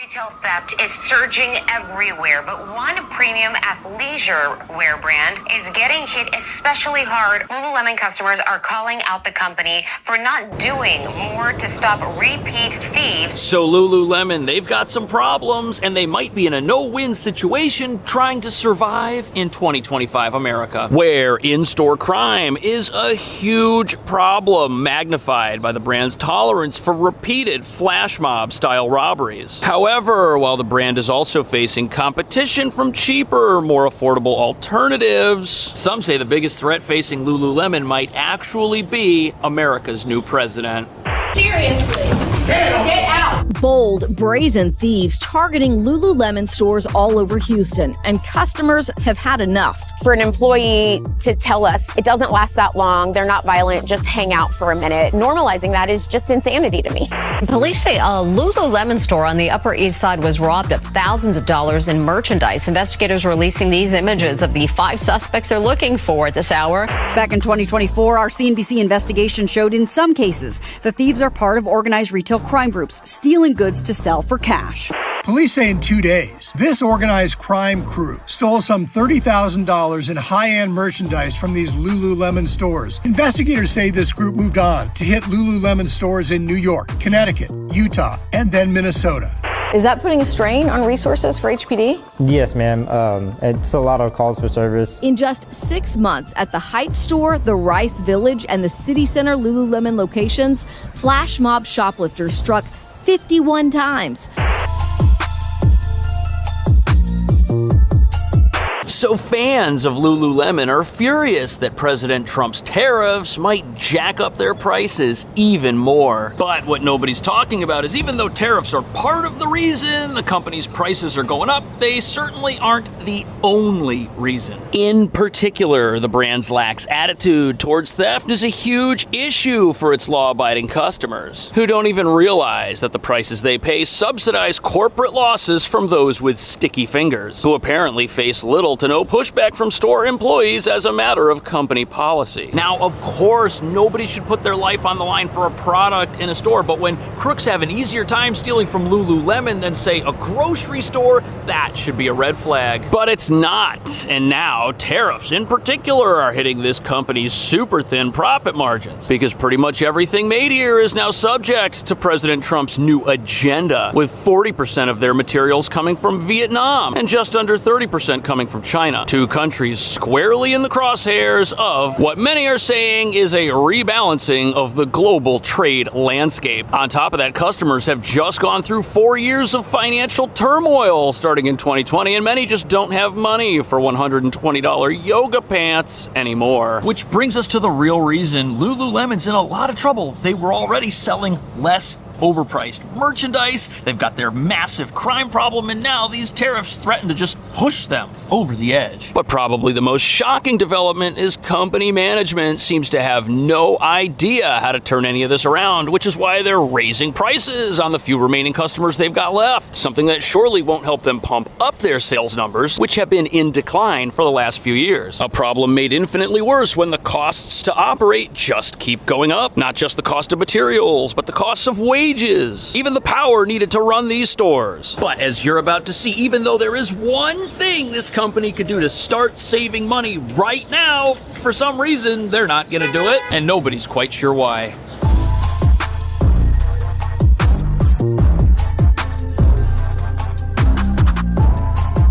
Retail theft is surging everywhere, but one premium athleisure wear brand is getting hit especially hard. Lululemon customers are calling out the company for not doing more to stop repeat thieves. So Lululemon, they've got some problems, and they might be in a no-win situation trying to survive in 2025 America, where in-store crime is a huge problem, magnified by the brand's tolerance for repeated flash mob-style robberies. However, while the brand is also facing competition from cheaper, more affordable alternatives, some say the biggest threat facing Lululemon might actually be America's new president. Seriously, get out! Bold, brazen thieves targeting Lululemon stores all over Houston, and customers have had enough. For an employee to tell us it doesn't last that long, they're not violent, just hang out for a minute, normalizing that is just insanity to me. Police say a Lululemon store on the Upper East Side was robbed of thousands of dollars in merchandise. Investigators releasing these images of the 5 suspects they're looking for at this hour. Back in 2024, our CNBC investigation showed in some cases the thieves are part of organized retail crime groups, stealing goods to sell for cash. Police say in 2 days, this organized crime crew stole some $30,000 in high-end merchandise from these Lululemon stores. Investigators say this group moved on to hit Lululemon stores in New York, Connecticut, Utah, and then Minnesota. Is that putting a strain on resources for HPD? Yes, ma'am. It's a lot of calls for service. In just 6 months at the Hype Store, the Rice Village, and the City Center Lululemon locations, flash mob shoplifters struck 51 times. So fans of Lululemon are furious that President Trump's tariffs might jack up their prices even more. But what nobody's talking about is even though tariffs are part of the reason the company's prices are going up, they certainly aren't the only reason. In particular, the brand's lax attitude towards theft is a huge issue for its law-abiding customers, who don't even realize that the prices they pay subsidize corporate losses from those with sticky fingers, who apparently face little to no pushback from store employees as a matter of company policy. Now, of course, nobody should put their life on the line for a product in a store, but when crooks have an easier time stealing from Lululemon than, say, a grocery store, that should be a red flag. But it's not. And now, tariffs in particular are hitting this company's super thin profit margins, because pretty much everything made here is now subject to President Trump's new agenda, with 40% of their materials coming from Vietnam and just under 30% coming from China, 2 countries squarely in the crosshairs of what many are saying is a rebalancing of the global trade landscape. On top of that, customers have just gone through 4 years of financial turmoil starting in 2020, and many just don't have money for $120 yoga pants anymore. Which brings us to the real reason Lululemon's in a lot of trouble. They were already selling less overpriced merchandise, they've got their massive crime problem, and now these tariffs threaten to just push them over the edge. But probably the most shocking development is company management seems to have no idea how to turn any of this around, which is why they're raising prices on the few remaining customers they've got left, something that surely won't help them pump up their sales numbers, which have been in decline for the last few years. A problem made infinitely worse when the costs to operate just keep going up. Not just the cost of materials, but the costs of wages, even the power needed to run these stores. But as you're about to see, even though there is one thing this company could do to start saving money right now, for some reason they're not gonna do it, and nobody's quite sure why.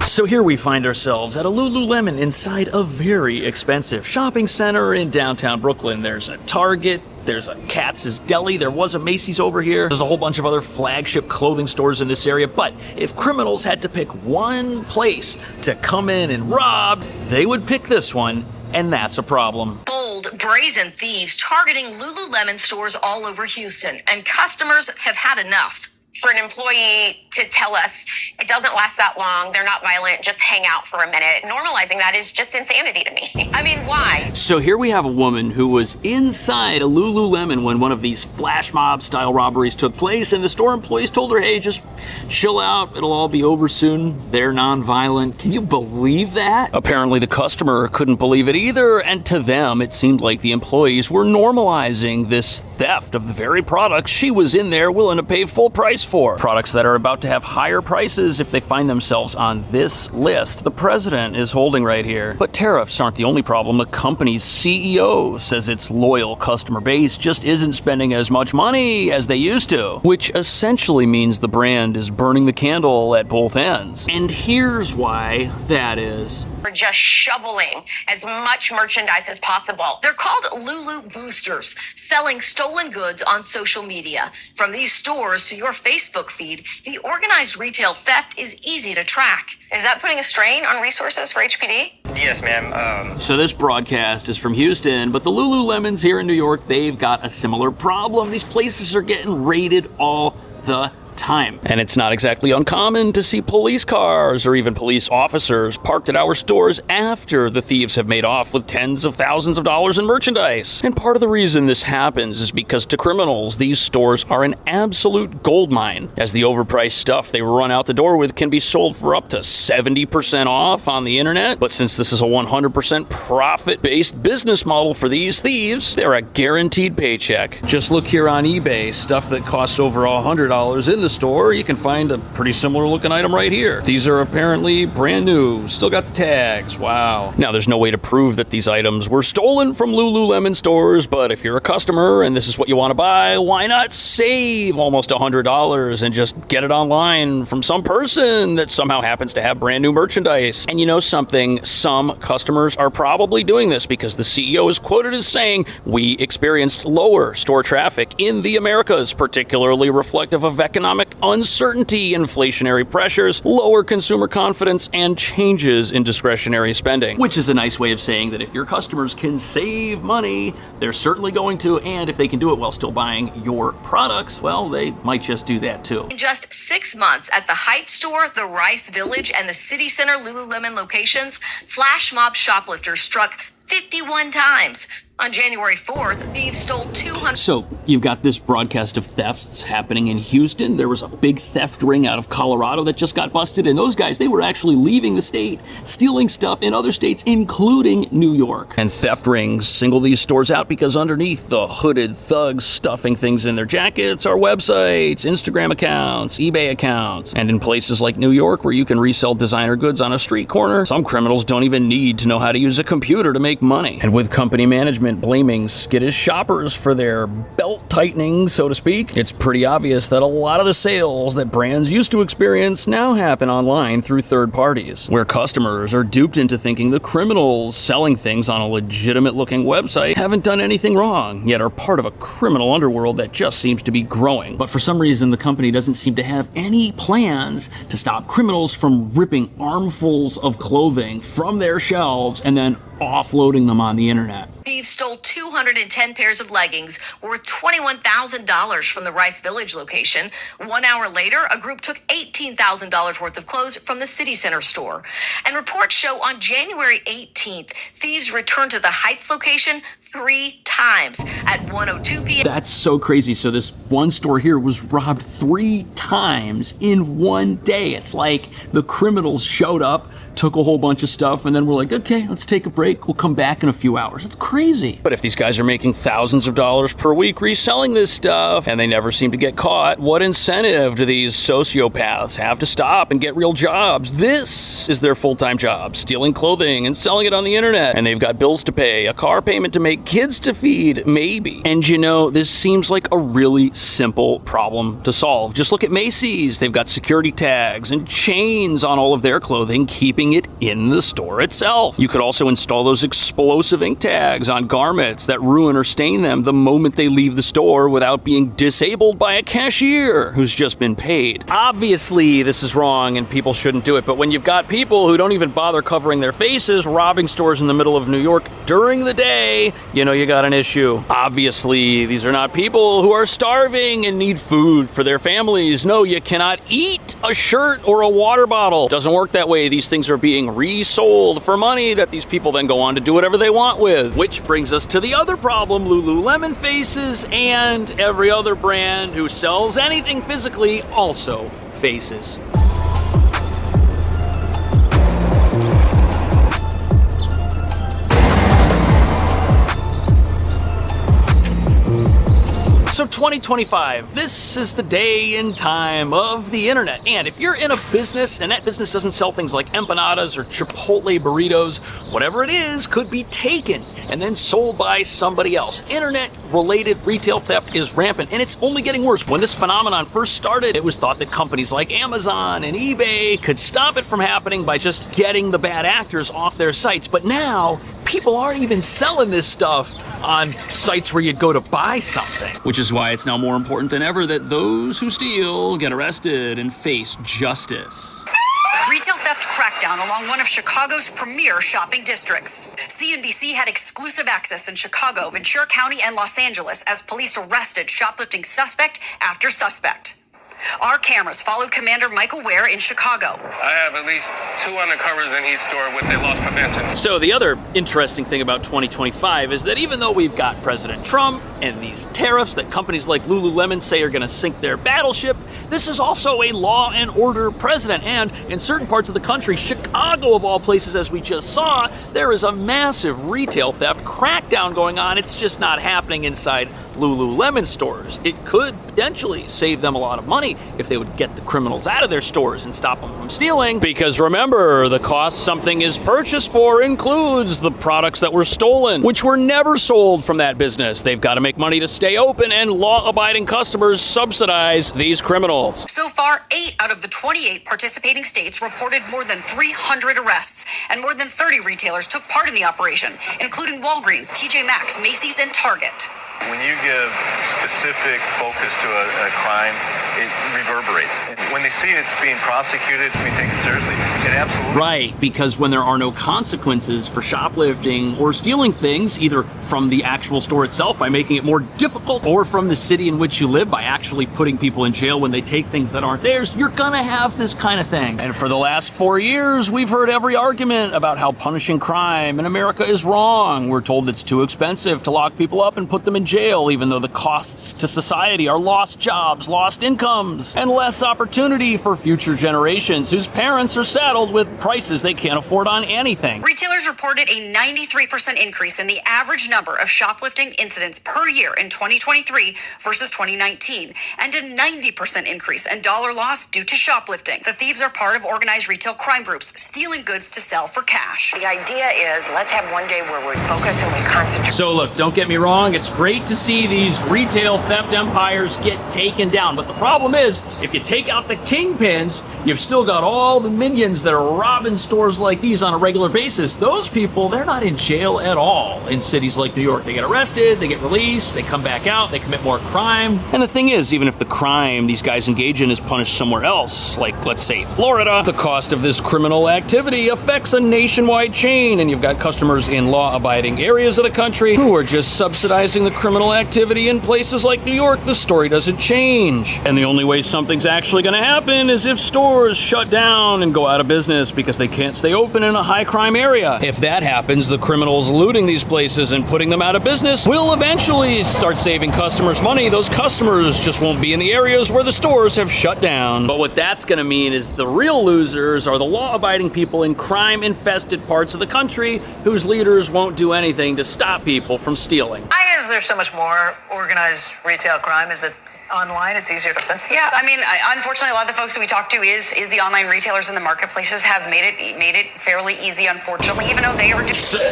So here we find ourselves at a Lululemon inside a very expensive shopping center in downtown Brooklyn. There's a Target, there's a Katz's Deli, there was a Macy's over here. There's a whole bunch of other flagship clothing stores in this area, but if criminals had to pick one place to come in and rob, they would pick this one, and that's a problem. Bold, brazen thieves targeting Lululemon stores all over Houston, and customers have had enough. For an employee to tell us it doesn't last that long, they're not violent, just hang out for a minute, normalizing that is just insanity to me. I mean, why? So here we have a woman who was inside a Lululemon when one of these flash mob style robberies took place, and the store employees told her, hey, just chill out, it'll all be over soon. They're non-violent. Can you believe that? Apparently the customer couldn't believe it either, and to them it seemed like the employees were normalizing this theft of the very products she was in there willing to pay full price price for. Products that are about to have higher prices if they find themselves on this list the president is holding right here. But tariffs aren't the only problem. The company's CEO says its loyal customer base just isn't spending as much money as they used to, which essentially means the brand is burning the candle at both ends. And here's why that is. We're just shoveling as much merchandise as possible. They're called Lulu Boosters, selling stolen goods on social media. From these stores to your Facebook feed, the organized retail theft is easy to track. Is that putting a strain on resources for HPD? Yes, ma'am. So this broadcast is from Houston, but the Lululemons here in New York, they've got a similar problem. These places are getting raided all the time. And it's not exactly uncommon to see police cars or even police officers parked at our stores after the thieves have made off with tens of thousands of dollars in merchandise. And part of the reason this happens is because to criminals, these stores are an absolute goldmine, as the overpriced stuff they run out the door with can be sold for up to 70% off on the internet. But since this is a 100% profit-based business model for these thieves, they're a guaranteed paycheck. Just look here on eBay, stuff that costs over $100 in the store, you can find a pretty similar looking item right here. These are apparently brand new, still got the tags. Wow. Now there's no way to prove that these items were stolen from Lululemon stores, but if you're a customer and this is what you want to buy, why not save almost $100 and just get it online from some person that somehow happens to have brand new merchandise? And you know something, some customers are probably doing this because the CEO is quoted as saying, "We experienced lower store traffic in the Americas, particularly reflective of economic uncertainty, inflationary pressures, lower consumer confidence, and changes in discretionary spending." Which is a nice way of saying that if your customers can save money, they're certainly going to, and if they can do it while still buying your products, well, they might just do that too. In just 6 months at the Heights store, the Rice Village, and the City Center Lululemon locations, flash mob shoplifters struck 51 times. On January 4th, thieves stole 200... So, you've got this broadcast of thefts happening in Houston. There was a big theft ring out of Colorado that just got busted, and those guys, they were actually leaving the state, stealing stuff in other states, including New York. And theft rings single these stores out because underneath the hooded thugs stuffing things in their jackets are websites, Instagram accounts, eBay accounts. And in places like New York, where you can resell designer goods on a street corner, some criminals don't even need to know how to use a computer to make money. And with company management blaming skittish shoppers for their belt tightening, so to speak, it's pretty obvious that a lot of the sales that brands used to experience now happen online through third parties, where customers are duped into thinking the criminals selling things on a legitimate-looking website haven't done anything wrong, yet are part of a criminal underworld that just seems to be growing. But for some reason, the company doesn't seem to have any plans to stop criminals from ripping armfuls of clothing from their shelves and then offloading them on the internet. Thieves stole 210 pairs of leggings worth $21,000 from the Rice Village location. 1 hour later, a group took $18,000 worth of clothes from the City Center store. And reports show on January 18th, thieves returned to the Heights location 3 times at 1:02 p.m. That's so crazy. So this one store here was robbed 3 times in one day. It's like the criminals showed up, took a whole bunch of stuff, and then we're like, okay, let's take a break. We'll come back in a few hours. It's crazy. But if these guys are making thousands of dollars per week reselling this stuff, and they never seem to get caught, what incentive do these sociopaths have to stop and get real jobs? This is their full-time job, stealing clothing and selling it on the internet. And they've got bills to pay, a car payment to make, kids to feed, maybe. And you know, this seems like a really simple problem to solve. Just look at Macy's. They've got security tags and chains on all of their clothing, keeping it in the store itself. You could also install those explosive ink tags on garments that ruin or stain them the moment they leave the store without being disabled by a cashier who's just been paid. Obviously, this is wrong and people shouldn't do it, but when you've got people who don't even bother covering their faces robbing stores in the middle of New York during the day, you know you got an issue. Obviously, these are not people who are starving and need food for their families. No, you cannot eat a shirt or a water bottle. Doesn't work that way. These things are being resold for money that these people then go on to do whatever they want with. Which brings us to the other problem Lululemon faces, and every other brand who sells anything physically also faces. So 2025, this is the day and time of the internet. And if you're in a business and that business doesn't sell things like empanadas or Chipotle burritos, whatever it is could be taken and then sold by somebody else. Internet-related retail theft is rampant, and it's only getting worse. When this phenomenon first started, it was thought that companies like Amazon and eBay could stop it from happening by just getting the bad actors off their sites. But now, people aren't even selling this stuff on sites where you'd go to buy something. Which is why it's now more important than ever that those who steal get arrested and face justice. Retail theft crackdown along one of Chicago's premier shopping districts. CNBC had exclusive access in Chicago, Ventura County, and Los Angeles as police arrested shoplifting suspect after suspect. Our cameras followed Commander Michael Ware in Chicago. I have at least 2 undercovers in each store with their loss prevention. So the other interesting thing about 2025 is that even though we've got President Trump and these tariffs that companies like Lululemon say are going to sink their battleship, this is also a law and order president. And in certain parts of the country, Chicago of all places, as we just saw, there is a massive retail theft crackdown going on. It's just not happening inside Lululemon stores. It could potentially save them a lot of money if they would get the criminals out of their stores and stop them from stealing. Because remember, the cost something is purchased for includes the products that were stolen, which were never sold from that business. They've got to make money to stay open, and law-abiding customers subsidize these criminals. So far, 8 out of the 28 participating states reported more than 300 arrests, and more than 30 retailers took part in the operation, including Walgreens, TJ Maxx, Macy's, and Target. When you give specific focus to a crime, it reverberates. When they see it's being prosecuted, it's being taken seriously, it absolutely... Right, because when there are no consequences for shoplifting or stealing things, either from the actual store itself by making it more difficult, or from the city in which you live by actually putting people in jail when they take things that aren't theirs, you're gonna have this kind of thing. And for the last 4 years, we've heard every argument about how punishing crime in America is wrong. We're told it's too expensive to lock people up and put them in jail, even though the costs to society are lost jobs, lost incomes, and less opportunity for future generations whose parents are saddled with prices they can't afford on anything. Retailers reported a 93% increase in the average number of shoplifting incidents per year in 2023 versus 2019, and a 90% increase in dollar loss due to shoplifting. The thieves are part of organized retail crime groups, stealing goods to sell for cash. The idea is let's have one day where we focus and we concentrate. So look, don't get me wrong, it's great to see these retail theft empires get taken down. But the problem is, if you take out the kingpins, you've still got all the minions that are robbing stores like these on a regular basis. Those people, they're not in jail at all in cities like New York. They get arrested, they get released, they come back out, they commit more crime. And the thing is, even if the crime these guys engage in is punished somewhere else, like let's say Florida, the cost of this criminal activity affects a nationwide chain, and you've got customers in law-abiding areas of the country who are just subsidizing the criminal activity in places like New York. The story doesn't change. And the only way something's actually going to happen is if stores shut down and go out of business because they can't stay open in a high crime area. If that happens, the criminals looting these places and putting them out of business will eventually start saving customers money. Those customers just won't be in the areas where the stores have shut down. But what that's going to mean is the real losers are the law-abiding people in crime-infested parts of the country whose leaders won't do anything to stop people from stealing. Why is there so much more organized retail crime? Is it online? It's easier to fence this? Yeah, I mean, unfortunately, a lot of the folks that we talk to is the online retailers and the marketplaces have made it fairly easy, unfortunately, even though they are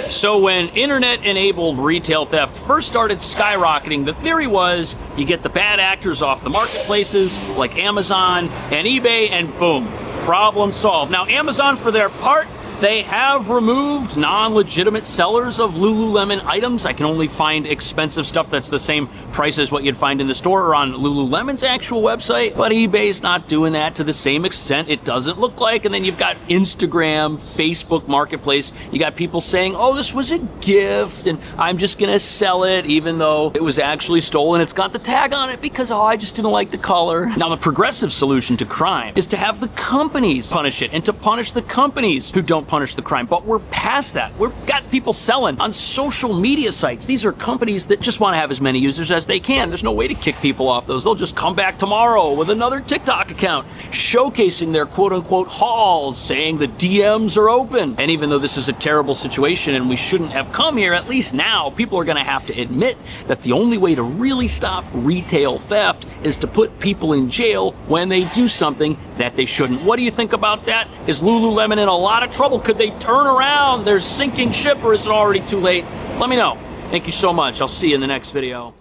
So when internet-enabled retail theft first started skyrocketing, the theory was you get the bad actors off the marketplaces like Amazon and eBay, and boom, problem solved. Now, Amazon, for their part, they have removed non-legitimate sellers of Lululemon items. I can only find expensive stuff that's the same price as what you'd find in the store or on Lululemon's actual website. But eBay's not doing that to the same extent, it doesn't look like. And then you've got Instagram, Facebook Marketplace. You got people saying, oh, this was a gift and I'm just gonna sell it even though it was actually stolen. It's got the tag on it because, oh, I just didn't like the color. Now, the progressive solution to crime is to have the companies punish it and to punish the companies who don't punish the crime. But we're past that. We've got people selling on social media sites. These are companies that just want to have as many users as they can. There's no way to kick people off those. They'll just come back tomorrow with another TikTok account showcasing their quote-unquote hauls, saying the DMs are open. And even though this is a terrible situation and we shouldn't have come here, at least now people are going to have to admit that the only way to really stop retail theft is to put people in jail when they do something that they shouldn't. What do you think about that? Is Lululemon in a lot of trouble? Could they turn around their sinking ship, or is it already too late? Let me know. Thank you so much. I'll see you in the next video.